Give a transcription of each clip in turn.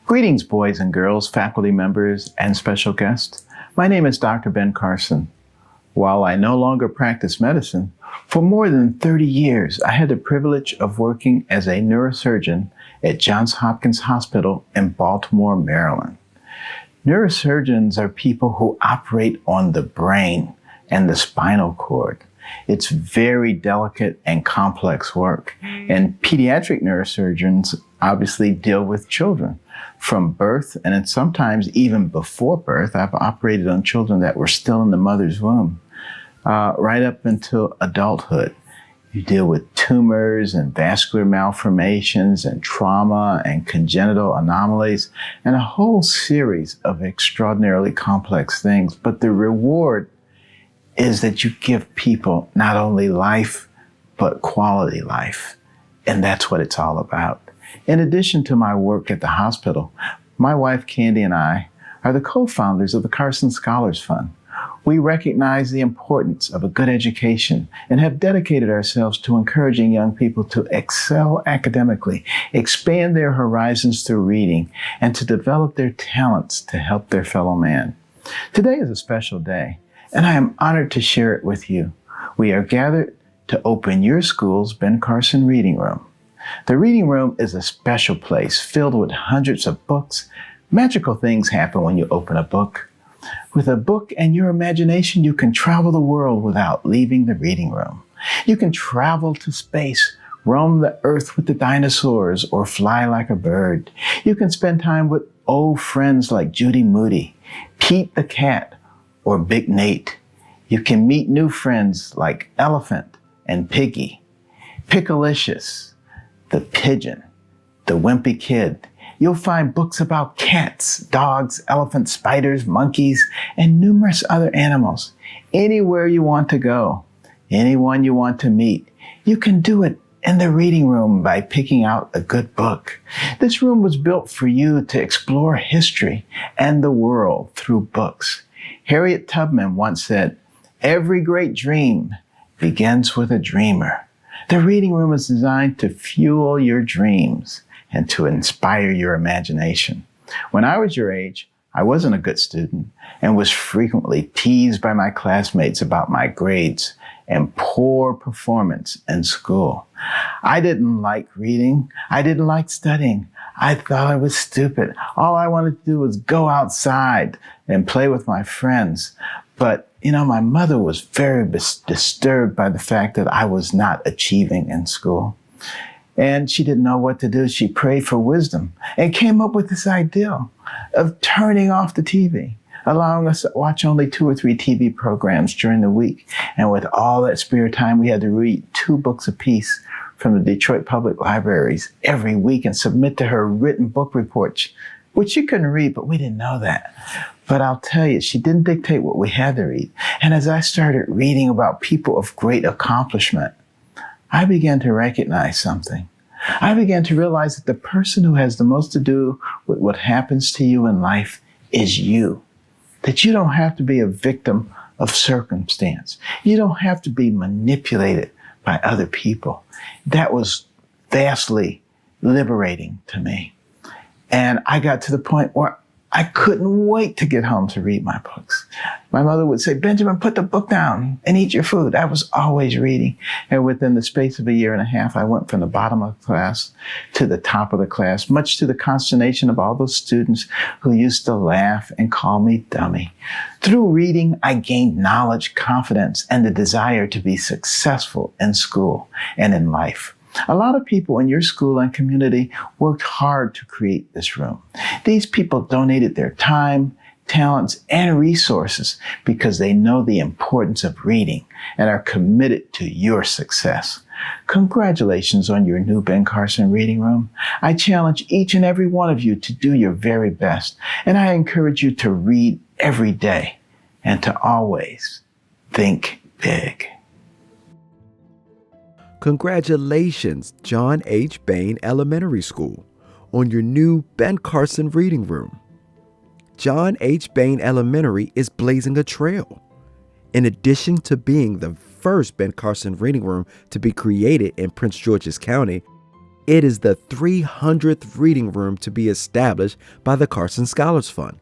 Greetings, boys and girls, faculty members, and special guests. My name is Dr. Ben Carson. While I no longer practice medicine, for more than 30 years, I had the privilege of working as a neurosurgeon at Johns Hopkins Hospital in Baltimore, Maryland. Neurosurgeons are people who operate on the brain and the spinal cord. It's very delicate and complex work. And pediatric neurosurgeons obviously deal with children from birth, and then sometimes even before birth. I've operated on children that were still in the mother's womb, right up until adulthood. You deal with tumors and vascular malformations and trauma and congenital anomalies and a whole series of extraordinarily complex things. But the reward is that you give people not only life, but quality life. And that's what it's all about. In addition to my work at the hospital, my wife Candy and I are the co-founders of the Carson Scholars Fund. We recognize the importance of a good education and have dedicated ourselves to encouraging young people to excel academically, expand their horizons through reading, and to develop their talents to help their fellow man. Today is a special day, and I am honored to share it with you. We are gathered to open your school's Ben Carson Reading Room. The Reading Room is a special place filled with hundreds of books. Magical things happen when you open a book. With a book and your imagination, you can travel the world without leaving the reading room. You can travel to space, roam the earth with the dinosaurs, or fly like a bird. You can spend time with old friends like Judy Moody, Pete the cat, or Big Nate. You can meet new friends like Elephant and Piggy, Pickalicious, the Pigeon, the Wimpy Kid. You'll find books about cats, dogs, elephants, spiders, monkeys, and numerous other animals. Anywhere you want to go, anyone you want to meet, you can do it in the reading room by picking out a good book. This room was built for you to explore history and the world through books. Harriet Tubman once said, "Every great dream begins with a dreamer." The reading room is designed to fuel your dreams and to inspire your imagination. When I was your age, I wasn't a good student and was frequently teased by my classmates about my grades and poor performance in school. I didn't like reading. I didn't like studying. I thought I was stupid. All I wanted to do was go outside and play with my friends. But, my mother was very disturbed by the fact that I was not achieving in school. And she didn't know what to do. She prayed for wisdom and came up with this idea of turning off the TV, allowing us to watch only 2 or 3 TV programs during the week. And with all that spare time, we had to read 2 books apiece from the Detroit Public Libraries every week and submit to her written book reports, which she couldn't read, but we didn't know that. But I'll tell you, she didn't dictate what we had to read. And as I started reading about people of great accomplishment, I began to recognize something. I began to realize that the person who has the most to do with what happens to you in life is you. That you don't have to be a victim of circumstance. You don't have to be manipulated by other people. That was vastly liberating to me. And I got to the point where I couldn't wait to get home to read my books. My mother would say, "Benjamin, put the book down and eat your food." I was always reading. And within the space of a year and a half, I went from the bottom of the class to the top of the class, much to the consternation of all those students who used to laugh and call me dummy. Through reading, I gained knowledge, confidence, and the desire to be successful in school and in life. A lot of people in your school and community worked hard to create this room. These people donated their time, talents, and resources because they know the importance of reading and are committed to your success. Congratulations on your new Ben Carson Reading Room. I challenge each and every one of you to do your very best, and I encourage you to read every day and to always think big. Congratulations, John H. Bayne Elementary School, on your new Ben Carson Reading Room. John H. Bayne Elementary is blazing a trail. In addition to being the first Ben Carson Reading Room to be created in Prince George's County, It is the 300th reading room to be established by the Carson Scholars Fund.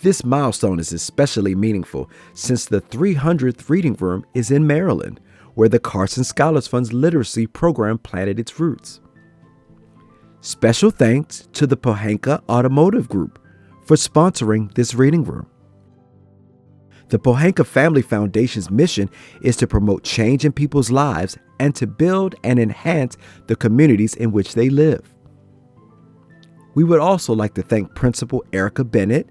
This milestone is especially meaningful since the 300th reading room is in Maryland, where the Carson Scholars Fund's literacy program planted its roots. Special thanks to the Pohanka Automotive Group for sponsoring this reading room. The Pohanka Family Foundation's mission is to promote change in people's lives and to build and enhance the communities in which they live. We would also like to thank Principal Erica Bennett,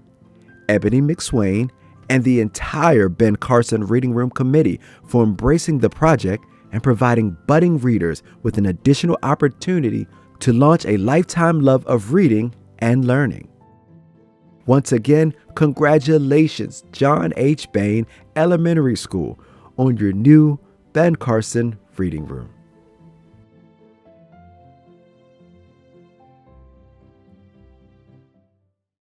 Ebony McSwain, and the entire Ben Carson Reading Room Committee for embracing the project and providing budding readers with an additional opportunity to launch a lifetime love of reading and learning. Once again, congratulations, John H. Bayne Elementary School, on your new Ben Carson Reading Room.